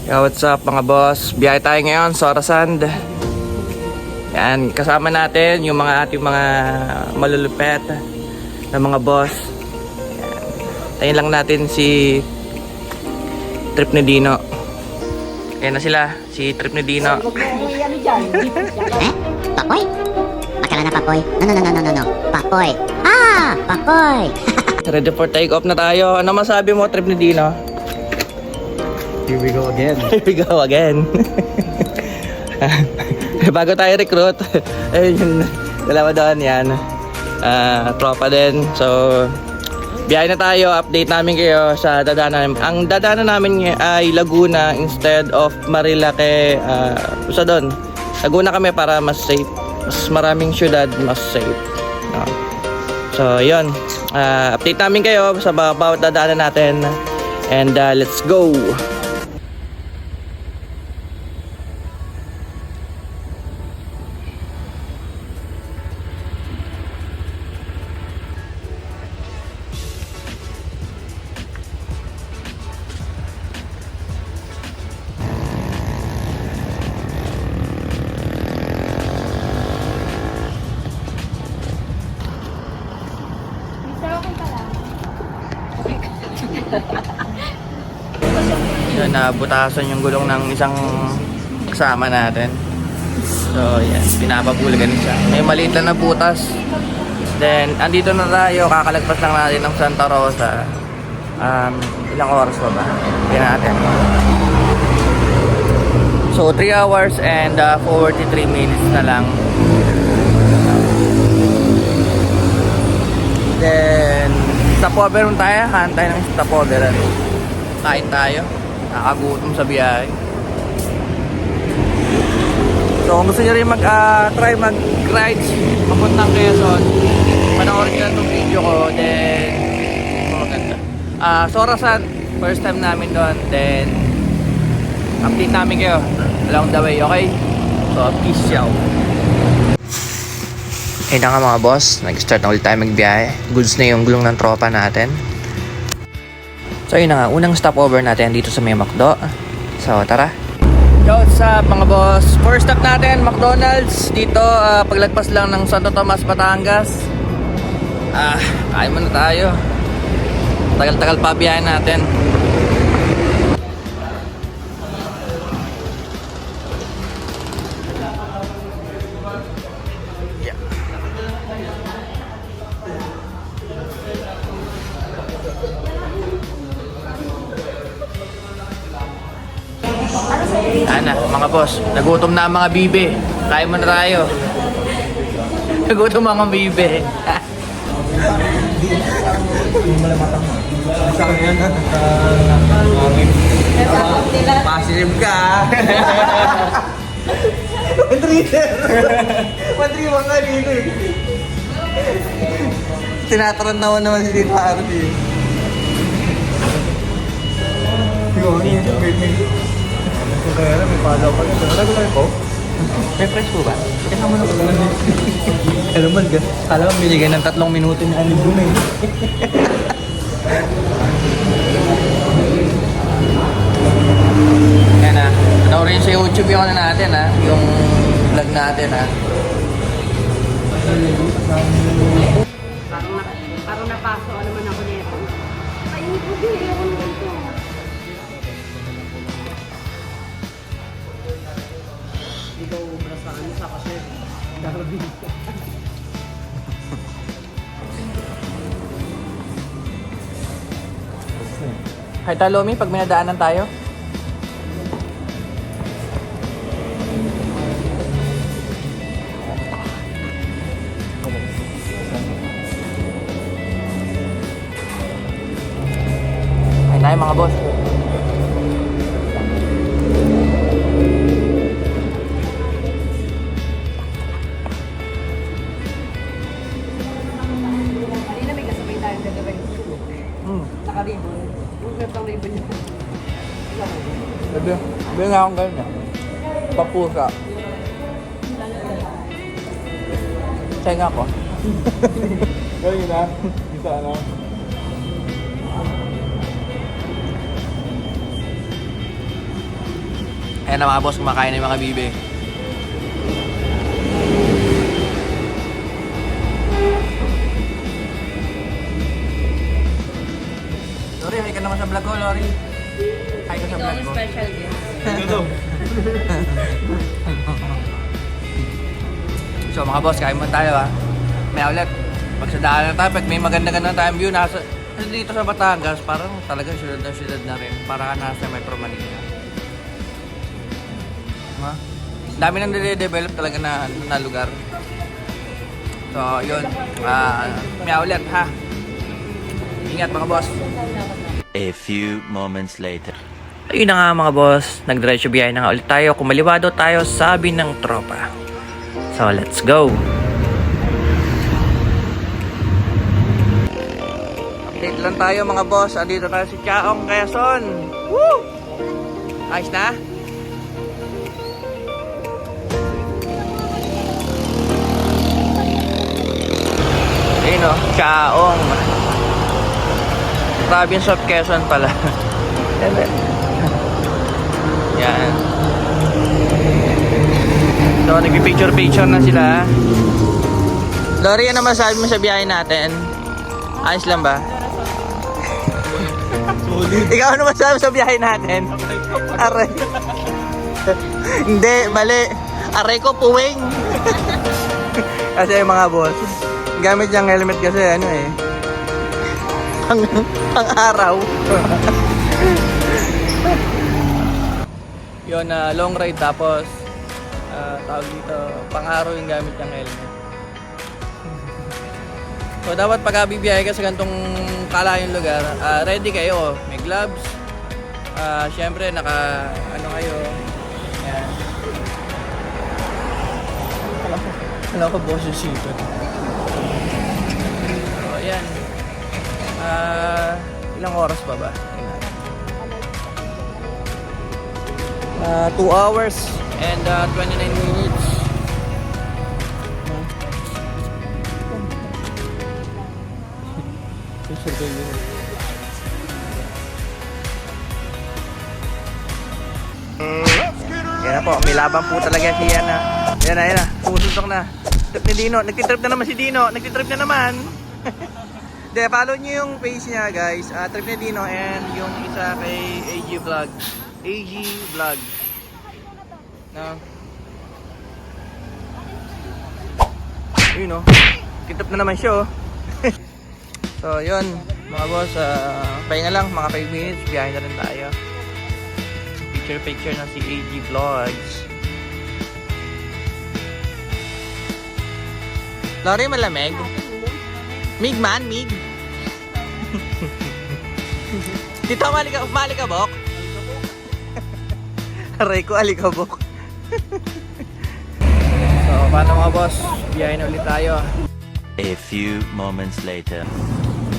Yo, what's up mga boss? Biyahe tayo ngayon sa Orasand. Yan, kasama natin yung mga ating mga malulupet na mga boss. Yan. Tayo lang natin si Trip ni Dino. Ayan na sila, si Trip ni Dino. Papoy? Akala na Papoy? No. Papoy. Ah! Papoy! Ready for take off na tayo. Ano masabi mo, Trip ni Dino? Here we go again. Here we go again. Bago tayo recruit. Ayun yung dalawa doon yan. Tropa din. So, biyahe na tayo. Update namin kayo sa dadaanan. Ang dadaanan namin ay Laguna instead of Marilake. Usa doon. Laguna kami para mas safe. Mas maraming syudad, mas safe. No? So, yun. Update namin kayo sa bawat dadaanan natin. And let's go! Yun, nabutasan yung gulong ng isang kasama natin. So, yan, pinapabulgan siya. May maliit lang na butas. Then, andito na tayo, kakalagpas lang natin ng Santa Rosa. Ilang oras pa ba? Yan natin. So, 3 hours and 43 minutes na lang. Then, stopover mo tayo. Hantay ng stopover. Kain tayo. Nakagutom sa biyahe. So kung gusto nyo rin try mag-rides papuntang Quezon, panoorin nyo lang itong video ko. Then maganda. Sorasan, first time namin doon. Then update namin kayo along the way, okay? So peace out. Ayun na nga mga boss, nag-start na ulit tayo magbiyahe. Goods na yung gulong ng tropa natin. So yun na nga, unang stopover natin dito sa may McDo. So tara. Yo, what's up mga boss? First stop natin, McDonald's. Dito, paglagpas lang ng Santo Tomas, Batangas. Kain muna tayo. Tagal-tagal pa biyahe natin. Ana, mga boss, nagutom na ang mga bibe. Kain mo na tayo. Nagutom ang mga bibe. Positive ka. One-treater. One-treater ka dito eh. Tinatarantawan naman si Tito Hardy. Siguro, kaya may palaw pa rin. Ano tayo po? May price po ba? Kasama na po. Ano man ka? Alam mo, binigay ng 3 minuto na ano doon eh. Yan na. Panoorin sa YouTube yung ano natin ha. Yung vlog natin ha. Parang napaso naman ako nito. Ay, hindi ko din ako nito. Ikaw ubra sa ano sa kasi darabin. Hi Talomi, pag may nadaanan tayo. Ay tayo mga boss. Naka-ribbon. Huwag na ribbon niya. Sabi nga akong ganyan. Papusa. Tenga ko. Gawin na. Isa ano. Ayan na mga boss, kumakain na yung mga bibe. Lori, hi ka naman sa vlog ko, Lori. Hi ka sa vlog ko. Special guest. Ito. So mga boss, kain muna tayo ha. May outlet. Pag sa daan na tayo, pag may maganda-ganda tayong view, nasa dito sa Batangas, parang talagang syudad na rin. Para ka nasa Metro Manila. Ha? Dami nang nire-develop talaga na lugar. So, yun. May outlet ha. Ingat mga boss. A few moments later. Ayun na nga mga boss, nagdiretso biyahe na nga ulit tayo. Kumaliwa daw tayo, sabi ng tropa. So, let's go! Update lang tayo mga boss. Andito tayo si Chaong Quezon. Woo! Ayos na? Ayun o, Chaong. Province of Quezon pala. Yan. So, nagpipicture-picture na sila. Lori, ano masabi mo sa biyahe natin? Ayos lang ba? Ikaw, ano masabi sa biyahe natin? Aray. Hindi, mali. Aray ko, puwing. Kasi mga boss, gamit yung helmet kasi ano eh. Pang araw. Yun, long ride tapos tawag dito, pang-araw yung gamit ng helmet. So dapat pag bibiyahe ka sa ganitong kalayong lugar, ready kayo. May gloves. Syempre naka ano kayo. Ayan. Alam ko boss yung sito. So ayan. Ilang oras pa ba? 2 hours and 29 minutes. Yan na po, may laban po talaga siya na. Yan na, pusuntok na. Trip ni Dino, nagtitrip na naman si Dino, nagtitrip na naman. De, follow nyo yung page niya guys, Trip ni Dino and yung isa kay AG Vlog. AG Vlog. No? Yun o, kitap na naman siya oh. So yun, mga boss, pahinga lang, mga 5 minutes, biyahe na rin tayo. Picture na si AG Vlogs. Lori, malamig? Mig man, mig. Dito, malikabok? Aray ko, alikabok. So, paano mga boss? Biyahe na ulit tayo. A few moments later.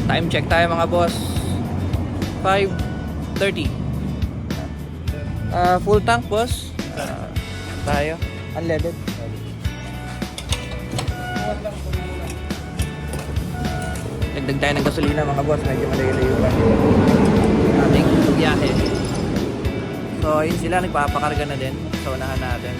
Time check tayo mga boss. 5:30. Full tank boss. Tayo. Unleaded. Dagdag tayo ng gasolina mga boss. Medyo malayo-layo pa. Ating biyahe. So yun sila. Nagpapakarga na din. Sa unahan natin.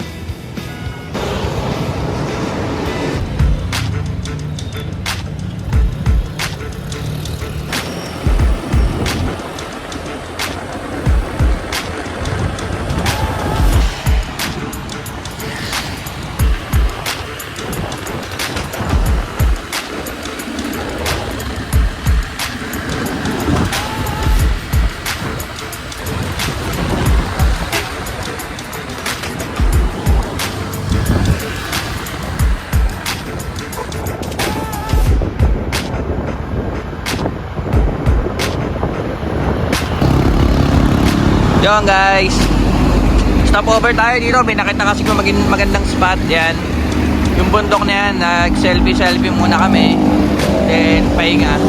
Yun guys, stop over tayo dito. May nakita kasi kung magandang spot. Yan, yung bundok na yan. Nag selfie muna kami. Then pahinga.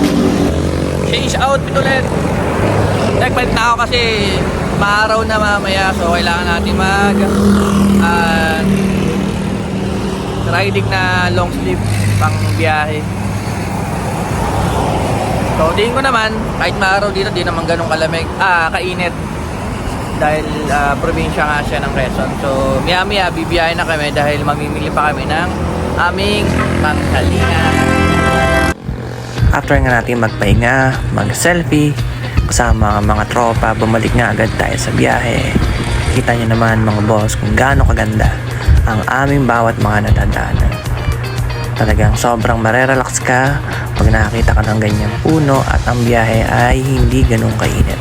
Change outfit ulit. Nagpalit na ako kasi maaraw na mamaya. So kailangan natin mag riding na long sleeve pang biyahe. So tingin ko naman kahit maaraw dito, di naman ganun kalamig, kainit. dahil probinsya nga siya ng Quezon. So maya bibiyahe na kami dahil mamimili pa kami ng aming panghalingan. After nga natin magpahinga, mag-selfie, kasama ang mga tropa, bumalik nga agad tayo sa biyahe. Kita nyo naman mga boss kung gaano kaganda ang aming bawat mga nadadaanan. Talagang sobrang marerelax ka pag nakakita ka ng ganyang puno at ang biyahe ay hindi ganun kainit.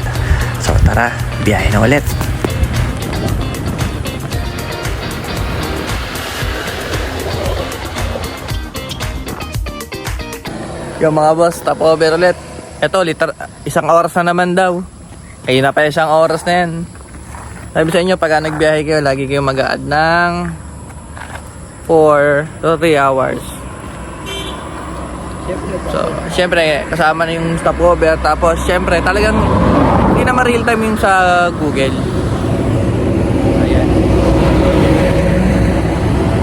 So tara, biyahe na ulit. Yung mga boss, top over ulit. Ito, isang oras na naman daw. Ayun na pa isang oras na yan. Sabi sa inyo, pag nagbiyahe kayo, lagi kayo mag-a-add ng 4 to 3 hours. So, syempre, kasama na yung stopover. Tapos, syempre, talagang hindi na ma-real time yung sa Google. Ayan.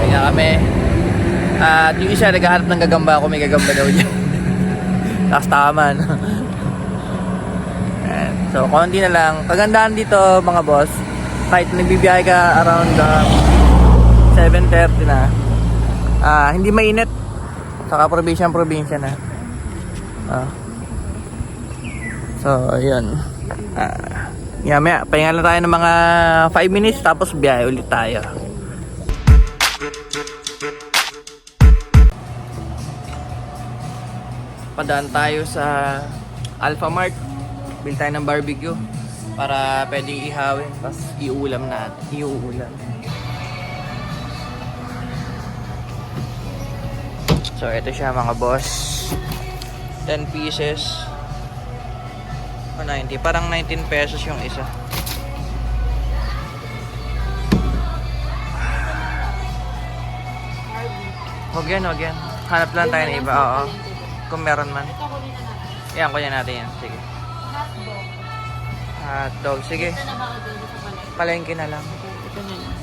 Ayan na kami. At yung isa, naghahanap ng gagamba ako. May gagamba daw dyan. Tapos tama, no? Ayan. So, konti na lang. Kagandahan dito, mga boss, kahit nagbibiyahe ka around 7:30 na, hindi mainit. Saka probinsya na. So, ayun. Maya, pahinga lang tayo ng mga 5 minutes, tapos biyahe ulit tayo. Padaan tayo sa Alphamart. Bili tayo ng barbecue para pwedeng ihawin, tapos iuulam natin. So ito siya mga boss, 10 pieces o 90, parang 19 pesos yung isa. Huwag yan. Hanap lang tayo ng iba, oo. Kung meron man. Yan, kunin natin yan. Sige. Hotdog. Sige. Palengke na lang. Ito na lang.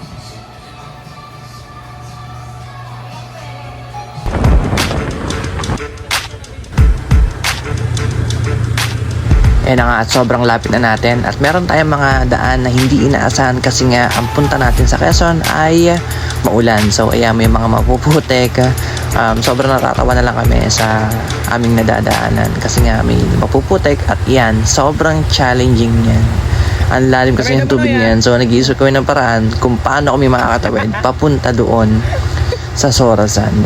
Ayan na nga at sobrang lapit na natin at meron tayong mga daan na hindi inaasahan kasi nga ang punta natin sa Quezon ay maulan. So ayan, may mga mapuputik. Sobrang natatawa na lang kami sa aming nadadaanan kasi nga may mapuputik at yan, sobrang challenging yan. Ang lalim kasi yung tubig niyan. So nag-iisip kami ng paraan kung paano kami makakatawid papunta doon sa Sorosand.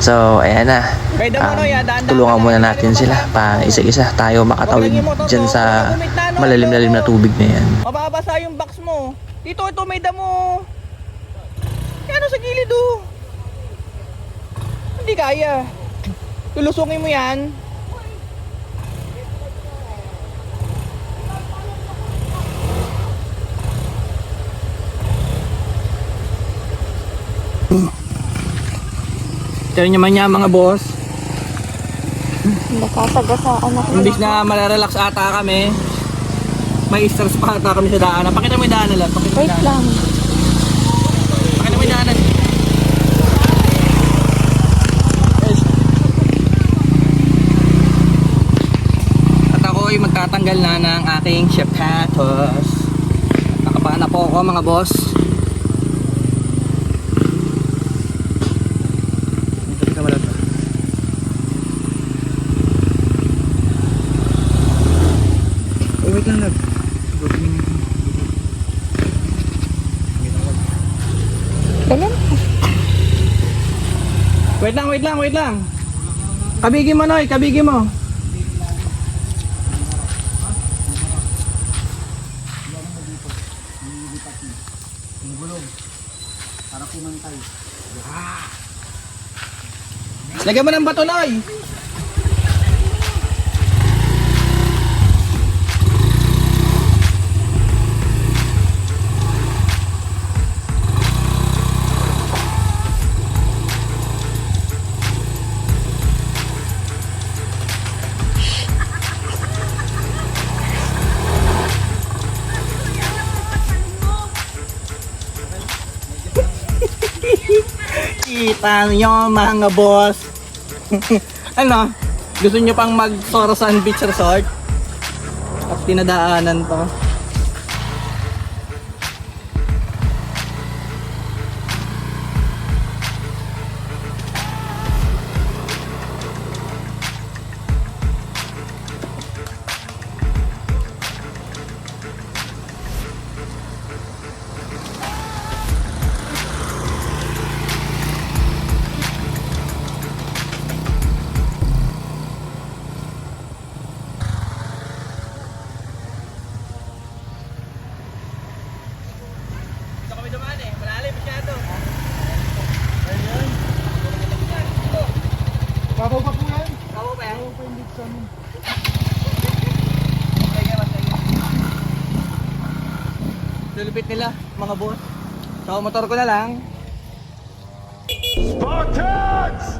So, ayan na. Tulungan muna natin sila pa isa-isa tayo makatawid dyan sa malalim-lalim na tubig na yan. Mababasa yung box mo. Dito, ito may damo. Ano sa gilid oh. Hindi kaya. Lulusungin mo yan. Tignan naman niya mga boss. Nakasagasaan ako. Imbis na malarelax ata kami, may stress pa ata kami sa daanan. Pakita mo yung daanan lang. Wait lang. Pakita mo yung daanan. At ako ay magtatanggal na ng aking sapatos. Nakapaan na po ako mga boss. Wait lang nag. Wait lang. Kabigi mo Noy, kabigi mo. Lagyan mo ng bato Noy. Kita nyo mga boss. Ano? Gusto nyo pang mag Sorosand Beach Resort? At tinadaanan to. dumaan eh. Malalim masyado. Babaw pa po yan. Bawo pa yan. Babaw pa yung dito sa amin. Lulupit nila, mga boss. So, motor ko na lang. Spartans!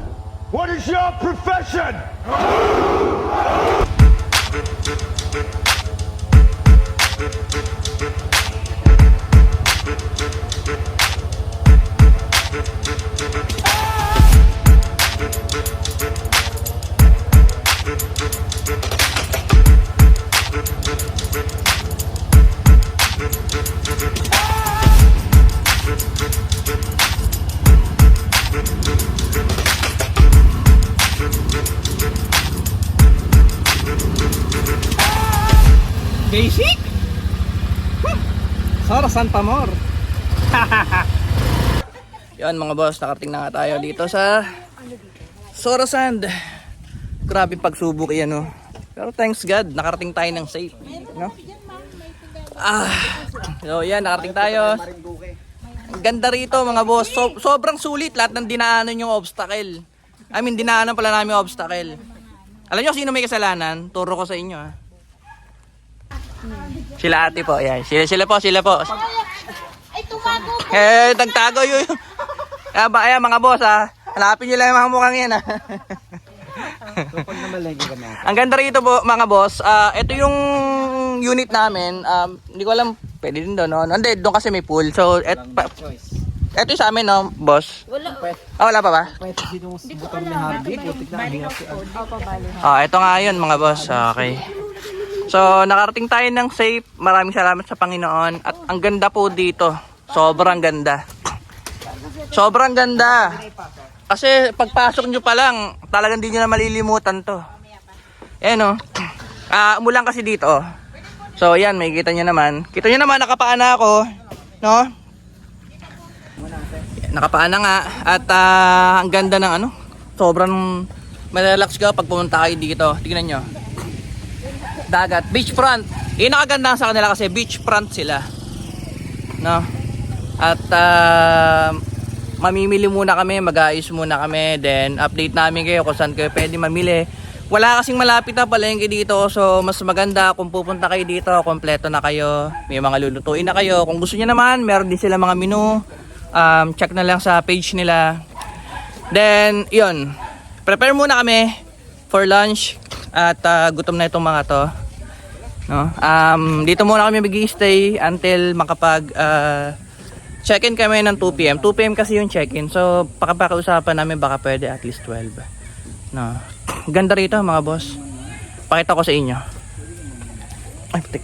What is your profession? Basic? Sora San Pamor. Yan mga boss, nakarating na nga tayo dito sa Sora Sand. Grabe pagsubok yan, no? Pero thanks God, nakarating tayo ng safe, no? So yan, nakarating tayo. Ang ganda rito mga boss. Sobrang sulit lahat ng dinaanan yung obstacle. I mean, dinaanan pala namin yung obstacle. Alam nyo sino may kasalanan? Turo ko sa inyo, ha? Sila ate po, yan. Sila po. Ay, tumago po. Nagtago yun. Ayan mga boss, ha. Hanapin nyo lang yung mga mukhang yan, ha. Ang ganda rito po, mga boss. Ito yung unit namin. Hindi ko alam, pwede din doon, no? Hindi, doon kasi may pool. So, ito yung sa amin, no, boss? Wala. Wala pa ba? Hindi ko alam. Bali ko po. Opo, bali. Ito nga yun, mga boss. Okay. So, nakarating tayo ng safe. Maraming salamat sa Panginoon. At ang ganda po dito. Sobrang ganda. Sobrang ganda. Kasi pagpasok nyo pa lang, talagang di nyo na malilimutan to. Ayan o. Umulan kasi dito. So, yan. May kita nyo naman. Kita nyo naman, nakapaana ako. No? Nakapaana nga. At ang ganda ng ano. Sobrang malalaks ka pag pumunta kayo dito. Tignan nyo. Dagat, beachfront. Yun nakaganda sa kanila kasi beachfront sila. No? At mamimili muna kami, mag-aayos muna kami, then update namin kayo kung saan kayo pwede mamili. Wala kasing malapit na palengke dito, so mas maganda kung pupunta kayo dito, kompleto na kayo, may mga lulutuin na kayo. Kung gusto niyo naman, meron din sila mga menu. Check na lang sa page nila. Then, yun. Prepare muna kami for lunch. At gutom na itong mga to, no? Dito muna kami mag-i-stay until makapag check-in kami ng 2 PM. 2 PM kasi yung check-in. So pakiusapan namin baka pwede at least 12. No. Ganda rito mga boss. Pakita ko sa inyo. Ay, putik.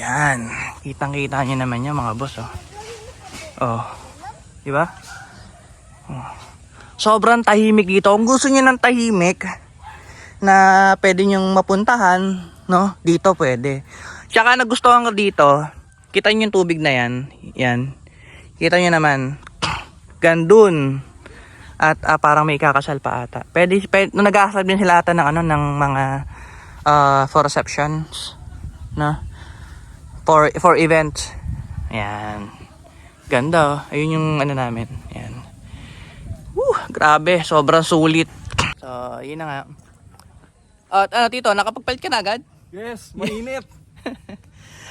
Yan. Kitang-kita niyo naman yan mga boss, oh. Oh. Di ba? Oh. Sobrang tahimik dito. Kung gusto niyo ng tahimik na pwede nyong mapuntahan, no? Dito pwede. Tsaka nagustuhan ko dito, kita nyo yung tubig na yan. Yan. Kita nyo naman. Gandun. At parang may kakasal pa ata. Pwede nung nag-aasal din sila ata ng ano, ng mga for receptions, no? For events. Ayan. Ganda, oh. Ayun yung ano namin. Ayan. Grabe, sobrang sulit. So, yun na nga. At Tito, nakapagpalit ka na agad? Yes, mainit.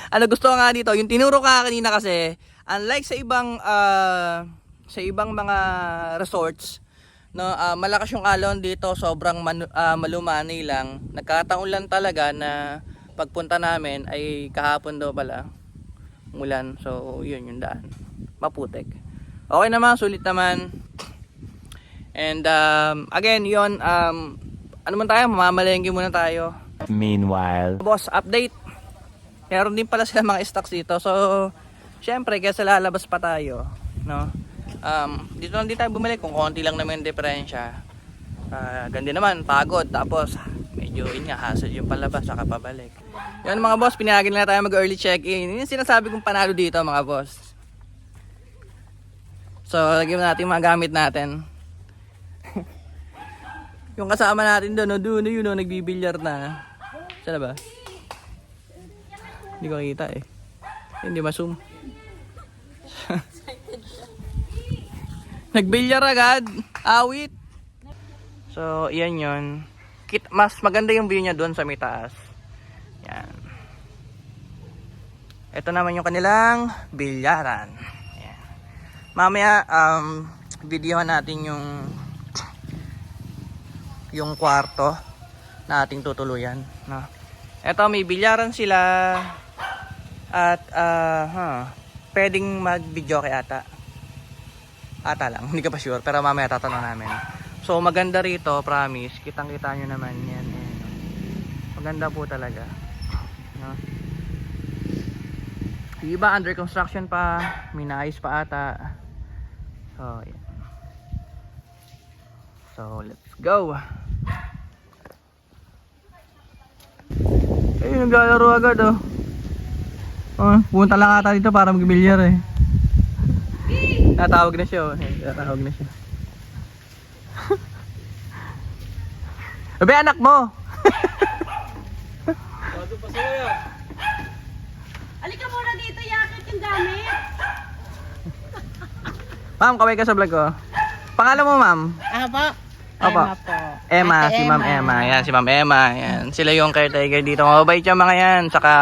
Ano gusto ko nga dito, yung tinuro ka kanina kasi, unlike sa ibang mga resorts, no, malakas yung alon dito, sobrang malumanay lang. Nagkataon lang talaga na pagpunta namin ay kahapon daw pala umulan. So, yun yung daan. Maputek. Okay naman, sulit naman. And again, yun, ano man tayo, mamamalengke muna tayo. Meanwhile, Boss, update. Meron din pala sila mga stocks dito. So, syempre, kaya lalabas pa tayo, no? Dito lang din tayo bumalik kung konti lang naman yung diferensya. Ganda naman, pagod. Tapos, medyo hassle yung palabas, saka pabalik. Yan mga boss, pinagin na tayo mag-early check-in. Yun yung sinasabi kong panalo dito mga boss. So, lagyan natin mga gamit natin. Yung kasama natin doon, doon yun, nagbibilyar na. Saan na ba? Hindi ko nakita eh. Hindi ma-zoom. Nagbilyar agad. Awit. So, yan yun. Mas maganda yung view niya doon sa may taas. Yan. Ito naman yung kanilang bilyaran. Yan. Mamaya, videohan natin yung kwarto na ating tutuluyan. No? Ito, may bilyaran sila. At, pwedeng mag-video kay ata. Ata lang, hindi ka pa sure. Pero mamaya tatanong namin. So, maganda rito, promise. Kitang-kita nyo naman yan. Maganda po talaga. No? Yung iba, under construction pa. May naayos pa ata. So, yan. So, let's go. Eh, naglalaro agad, oh. Punta lang ata dito para mag-bilyar, eh. Tatawag na siya, oh. Tatawag na siya. Abe, anak mo! Alika muna dito, yakit yung gamit. Ma'am, kaway ka sa vlog ko. Pangalan mo, ma'am? Apa? Opo. Emma po. Emma, Ate si Ma'am Emma. Yan, si Ma'am Emma. Yan. Sila yung caretaker dito. Mabait yung mga yan. Saka,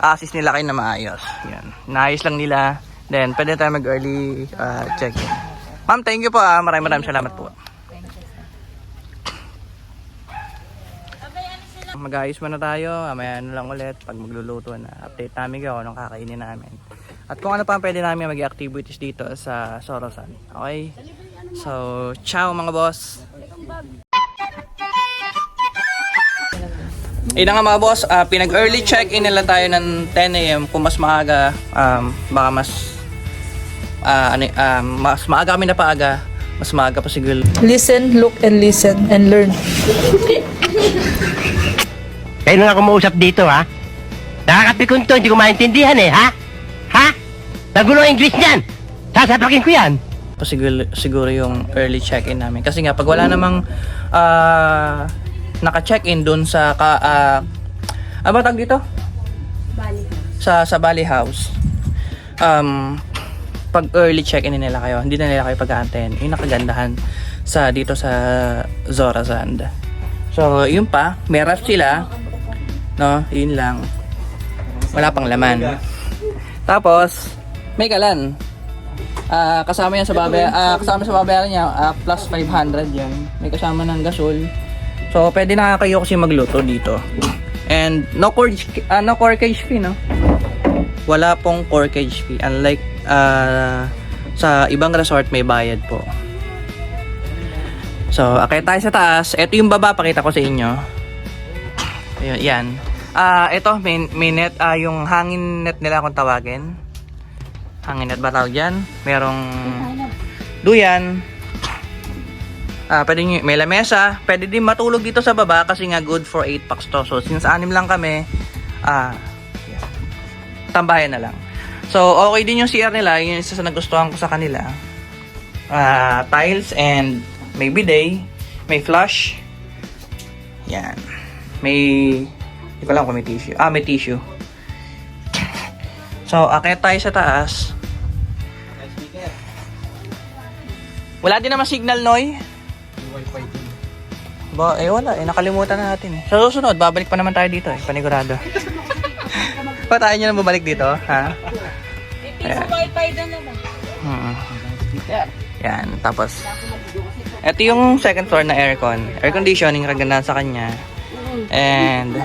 assist nila kayo na maayos. Yan. Naayos lang nila. Then, pwede tayo mag-early check-in. Ma'am, thank you po. Maraming salamat po. Mag-ayos muna tayo. Mamaya na lang ulit pag magluluto na. Update namin kayo anong kakainin namin. At kung ano pa pwede namin mag-activities dito sa Sorosan. Okay? So, ciao mga boss! Ina nga mga boss, pinag-early check-in nila tayo ng 10 AM. Kung mas maaga, baka mas maaga kami na paaga. Mas maaga pa siguro. Listen, look, and listen, and learn. Kayo na ako mausap dito, ha? Nakakapikon to, hindi ko maintindihan, eh, ha? Ha? Nagulo ang English niyan! Sasapakin ko yan! Siguro yung early check-in namin. Kasi nga, pag wala namang naka-check-in dun sa ano ba tawag dito? Bali. Sa Bali House. Pag early check-in nila kayo, hindi na nila kayo pag-aantayin. Yung nakagandahan dito sa Zorazand. So, yun pa. May ref sila. No? Yun lang. Wala pang laman. Tapos, may kalan. Kasama yan sa babayaran niya, plus 500 yan. May kasama ng gasol. So, pwede na kayo kasi magluto dito. And, no corkage fee, no? Wala pong corkage fee. Unlike, sa ibang resort, may bayad po. So, akit tayo sa taas. Ito yung baba, pakita ko sa inyo. Ayun, yan. Ito, may net, yung hangin net nila kung tawagin. Hangin net ba tawag dyan? Merong duyan. Pwede nyo, may lamesa. Pwede din matulog dito sa baba kasi nga good for 8 packs to. So, since 6 lang kami, tambayan na lang. So, okay din yung CR nila. Yun yung isa sa nagustuhan ko sa kanila. Tiles and may bidet, may flush. Yan. Hindi ko lang kung may tissue. May tissue. So, akit tayo sa taas. Wala din naman signal, Noy. Wala. Nakalimutan na natin. Sa susunod, babalik pa naman tayo dito. Panigurado. Pa tayo nyo na bumalik dito, ha? Piso wifi doon na ba? Yan. Tapos, ito yung second floor na aircon. Air conditioning, kaganda sa kanya. And,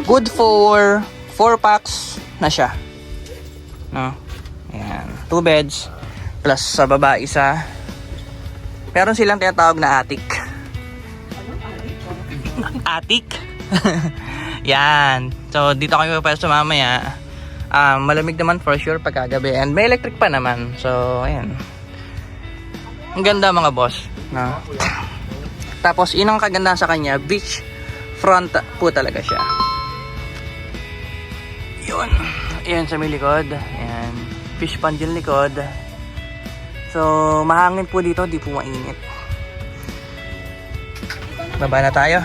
good for 4 packs na siya. No? Ayan. 2 beds. Plus sa baba isa. Meron silang tinatawag na attic. Attic? Yan. So, dito kami papayos sa mamaya. Malamig naman for sure pagkagabi. And may electric pa naman. So, ayan. Ang ganda mga boss. No? Tapos, yun ang kaganda sa kanya. Beach front po talaga siya. Yun. Ayan sa may likod. Ayan. Fish pond yung likod. So, mahangin po dito. Di po mainit. Baba na tayo.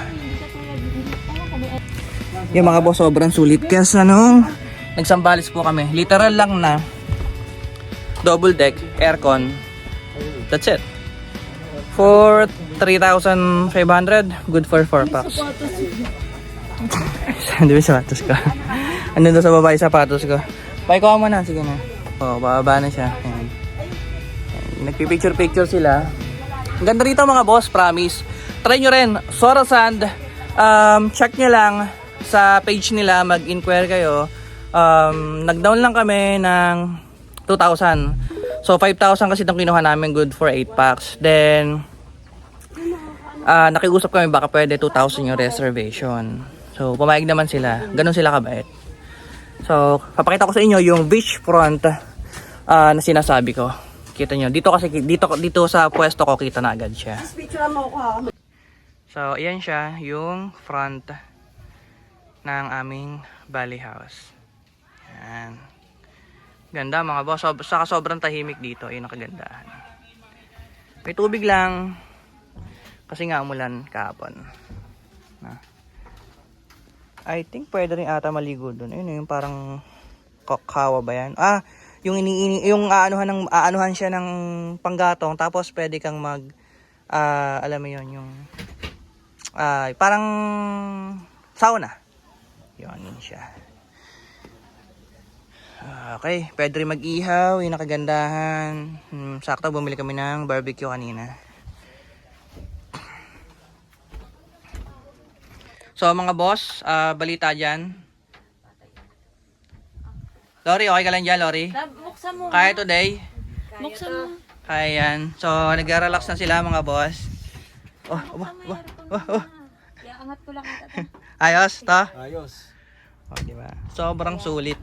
Yung mga boss, sobrang sulit. Kasi nung nagsambales po kami. Literal lang na double deck, aircon. That's it. For 3,500, good for 4 packs. Hindi ba sapatos ko? Andun daw sa baba yung sapatos ko. Paikuha mo na, sige na. Oh, bababa na siya. Ayan. Nagpipicture-picture sila. Ang ganda rito mga boss, promise. Try nyo rin, Sora Sand. Check nyo lang sa page nila, mag-inquire kayo. Nag-down lang kami ng 2,000. So 5,000 kasi itong kinuha namin, good for 8 packs. Then nakiusap kami baka pwede 2,000 yung reservation. So pumayag naman sila. Ganun sila kabait. So papakita ko sa inyo yung beachfront na sinasabi ko. Kita nyo. Dito kasi dito sa pwesto ko kita na agad siya. So ayan siya yung front ng aming Bali House. Ayan. Ganda mga boss. Saka sobrang tahimik dito. Yun ang kagandahan. May tubig lang. Kasi nga umulan kahapon. I think pwede rin ata maligo doon. Ayun yung parang kawa ba yan? Yung aanuhan siya ng panggatong tapos pwede kang alam mo yun, yung parang sauna. Yun siya. Okay, pwede rin mag-ihaw, yung nakagandahan. Sakto bumili kami ng barbecue kanina. So mga boss, balita dyan. Lori, okay ka lang dyan, Lori? Buksan mo. Kaya today? Buksan mo. Kaya yan. So nag-relax na sila mga boss. Angat ko lang ito. Ayos, to? Ayos. O, diba? Sobrang sulit.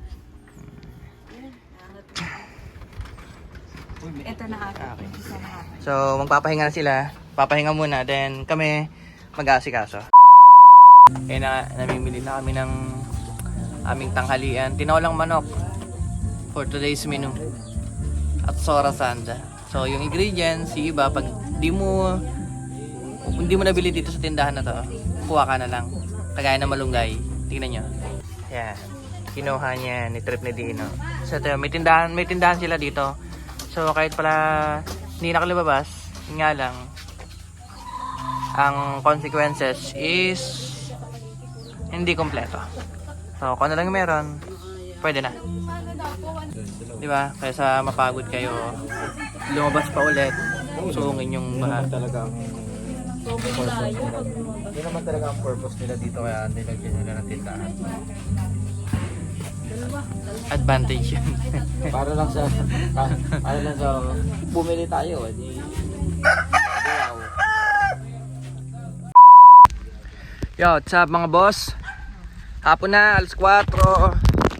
Ito na ata. Okay. So magpapahinga na sila. Papahinga muna, then kami mag-aasikaso. Namimili na kami ng aming tanghalian. Tinolang manok for today's menu at Sora Sand. So yung ingredients, yung iba pag hindi mo nabili dito sa tindahan na to, kuha ka na lang. Kagaya ng malunggay. Tingnan nyo. Yan. Kinuha niya ni Trip ni Dino. So ito, may tindahan sila dito. So kahit pala hindi nakalabas, yun nga lang, ang consequences is hindi kompleto. So kung ano lang meron, pwede na. Diba? Kaysa mapagod kayo, lumabas pa ulit, suungin yung baha. Hindi naman talaga ang purpose nila dito kaya nilagyan nila ng tindahan. Advantage yun. Para lang sa bumili tayo, di Yo, what's up mga boss? Hapon na, alas 4.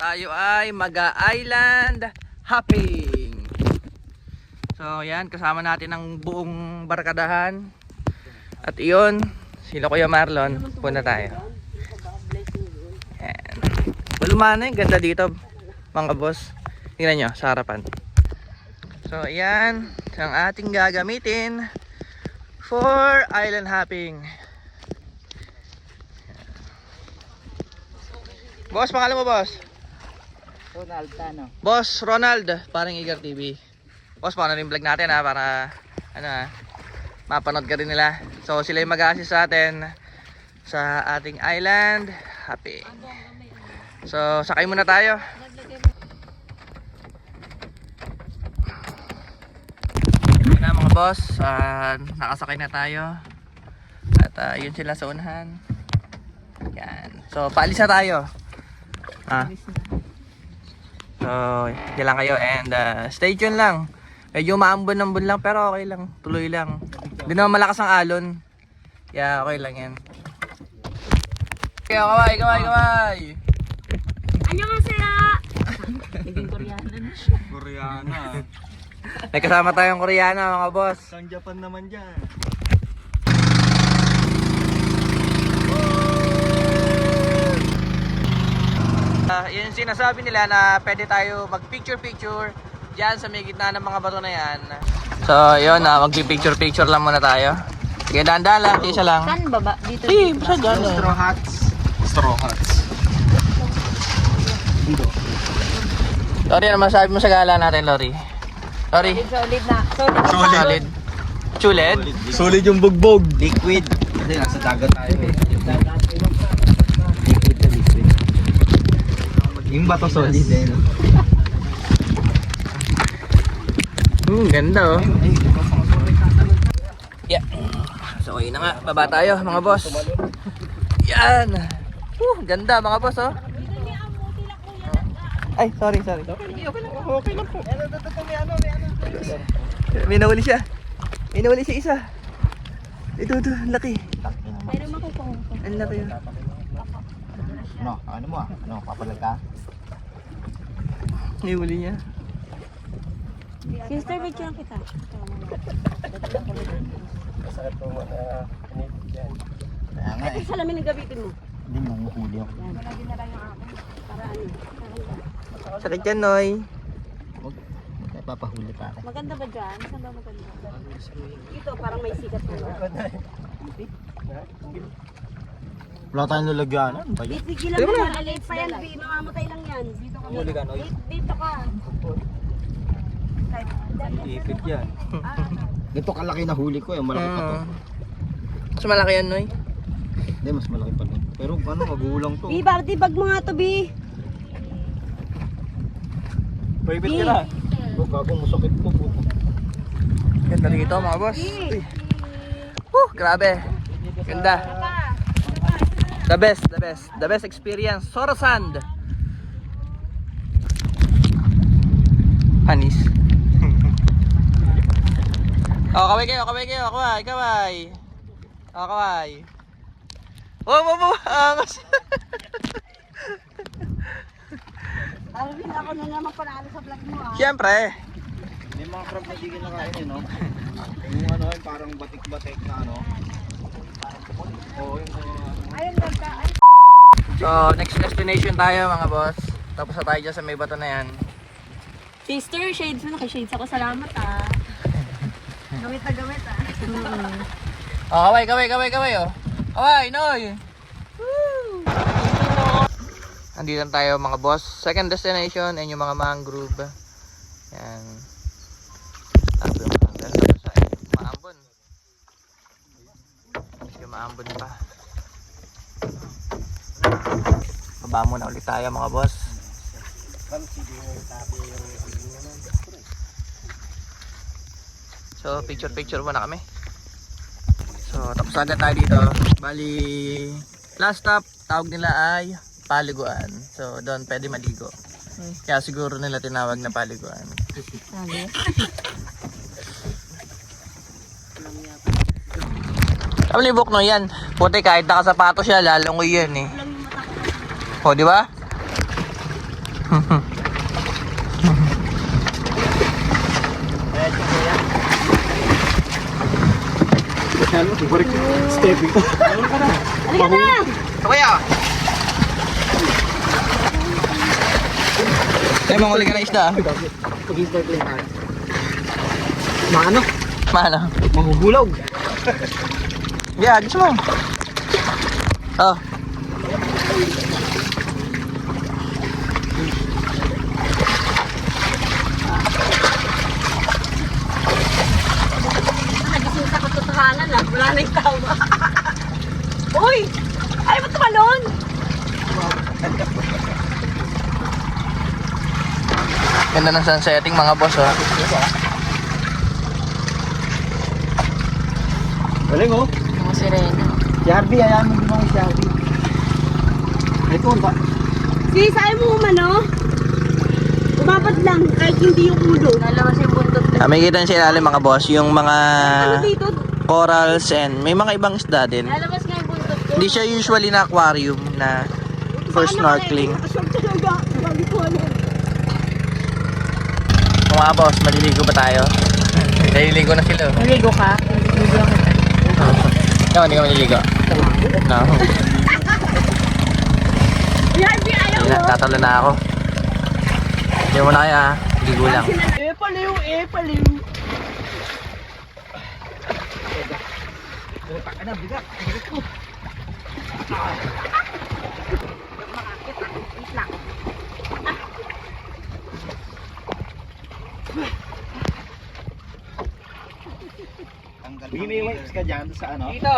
Tayo ay mag-island hopping. So yan, kasama natin ang buong barkadahan. At iyon, sila Kuya Marlon. Punta tayo. Yan. Balumana yung ganda dito mga boss. Tingnan nyo sa harapan. So yan, ang ating gagamitin for island hopping. Boss, pangalan mo boss? Ronald Tano. Boss Ronald, parang Igar TV. Boss, paano rin vlog natin para mapanood ka rin nila. So sila yung mag-assist sa atin sa ating island hopping. So sakay muna tayo. Ito na mga boss, nakasakay na tayo. At yun sila sa unahan. Yan. So paalis na tayo. So yan lang kayo and stay tuned lang. Medyo maambon-ambon lang pero okay lang, tuloy lang. Hindi naman malakas ang alon. Yeah, okay lang yan. Okay, kaway. Annyeonghaseyo. Koreana. May kasama tayong Koreana mga boss. Ang Japan naman dyan. Yun sinasabi nila na pwede tayo mag-picture dyan sa may gitna ng mga bato na yan. So yun, mag-picture lang muna tayo. Sige, dahan-dahan lang, isa lang. Saan baba? Dito. Sige, basta dyan. Straw hats. Lori, ano masabi mo sa gala natin, Lori? Sorry. Solid na. Solid. Chuled. Solid yung bugbog. Liquid. Kasi nasa dagat tayo eh. Liquid na liquid. Yung bato solid eh. Ganda oh. Yeah. So yun na nga, baba tayo mga boss. Yan. Ganda mga boss oh. Ay, sorry. Okay lang po. May nahuli siya. May nahuli siya isa. Ito, ang laki. Pero makupong ko. Ang laki yun. Ano mo ah? Papalag ka? May huli niya. Sister, video lang kita. Kaya nga Ito salamin ang gamitin mo. Hindi mo huli ako. Malagyan na lang yung ako. Para ano. Sakit yan, Noy. Huwag papahuli pa. Maganda ba dyan? Saan ba maganda? Ito, parang may sikat na. Wala tayong lalagyanan. Tigilan mo na. Late pa yan, B. Mamamatay lang yan. Dito ka. Dito ka. Ipit yan. Ganito kalaki na huli ko. Yung malaki pa to. Mas malaki yan, Noy. Hindi, mas malaki pa to. Pero ano, magulang to. B, Barty, bag mo nga to, B. Private ka na. Huwag ako masakit po. Ganda dito mga boss. Grabe. Ganda. The best experience. Sorosand. Panis. Oh, kaway kayo. Kaway. Oh, kaway. Oh, angas. Alvin, ako na naman panalo sa vlog mo, ah. Siyempre. May mga crab na di kinakain eh, no? Yung ano yun, parang batik-batik na ano. Oo, yung Ayun, ganda. So, next destination tayo mga boss. Tapos na tayo dyan sa may bato na yan. Sister, shades mo. Naka-shades ako. Salamat, ah. Gamit na gamit, ah. Oh, kaway, oh. Kaway, Noy. Andito na tayo mga boss. Second destination and yung mga mangrove. Yan. Tapos yung mga ganda sa maambon. Yung maambon pa. Baba muna ulit tayo mga boss. So picture muna kami. So tapos agad tayo dito. Bali last stop tawag nila ay paliguan. So doon pwede maligo. Kaya siguro nila tinawag na paliguan. Ang libok no yan. Puti kahit nakasapato siya lalangoy yan eh. O di ba? Halika na! Kuya! Eh, manghuli ka na isda. Maano? Mana? Mahuhulog. Yeah, gusto mo. Oh. Nagising sa katotohanan, ah. Wala na yung tao. Uy! Ay, ba't tumalon? Ganda ng sunsetting mga boss, oh. Galing oh. Mga sirena. Si Harvey, ayaw mo dumang si Harvey. Ito, ba? Sis, ayaw mo umano? Umabad lang, kahit hindi yung ulo. Nalawas yung buntot. May kita sa ilalim mga boss, yung mga Ano dito? corals and may mga ibang isda din. Nalabas nga yung buntot ko. Hindi siya usually na aquarium na for snorkeling. Short talaga. Bago ko ano. Mga boss, maliligo ba tayo? Naliligo na sila. Oh. Naligo ka? Naligo lang kita. No, hindi ka maliligo. No. Yan, di ayaw Hindi mo. na, tatalo na ako. Hindi mo na kaya, ligo lang. Paliw. Uy, may wipes ka dyan sa ano? Dito.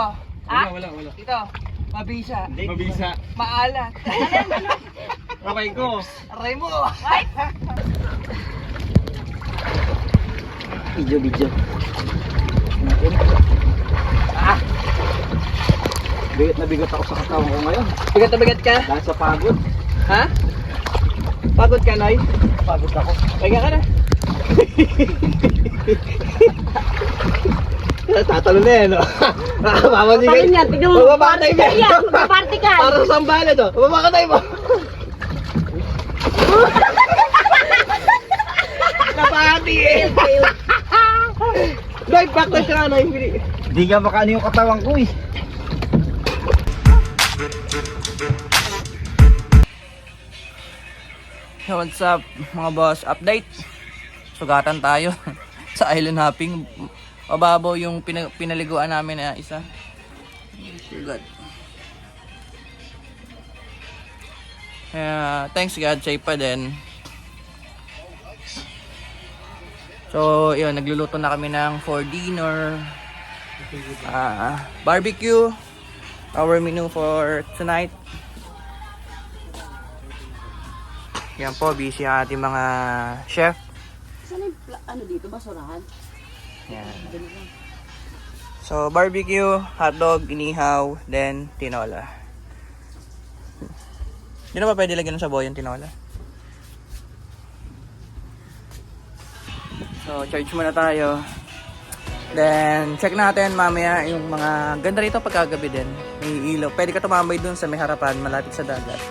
Wala. Dito. Mabisa. Mabisa. Maalat. Kamay ko. Aray mo. Video. Bigat na bigat ako sa katawan ko ngayon. Bigat na bigat ka? Dahil sa pagod. Ha? Pagod ka, Noy? Pagod ako. Pahinga ka na. Tatalo na yan, no? Mamasigay. Paano yan? Tignan mo. Mababakatay mo. Yan, magpaparte ka. Para sa sambala, no? Mababakatay mo. Napati eh. Noy, practice ka na, Noy. Hindi nga makaano yung katawan ko eh. So, what's up mga boss? Update. Sugatan tayo sa island hopping. Mababaw yung pinaliguan namin na isa. Sugat. Thanks God, safe pa din. So, yun, nagluluto na kami ng for dinner. Barbecue. Our menu for tonight. Yan po, busy ang ating mga chef. Saan yung ano dito? Basurahan? Yan. So, barbecue, hotdog, inihaw, then tinola. Hindi na ba pwede lagyan ng sabaw yung tinola? So, charge muna tayo. Then, check natin mamaya yung mga ganda rito pagkagabi din. May ilaw. Pwede ka tumambay dun sa may harapan, malapit sa dagat.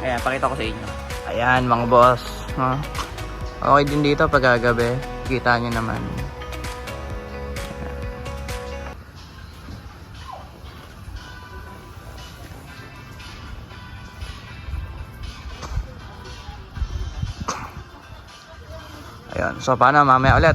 Ayan, pakita ko sa inyo. Ayan, mga boss. Huh? Okay din dito pagkagabi. Kita nyo naman. Ayan, so paano mamaya ulit?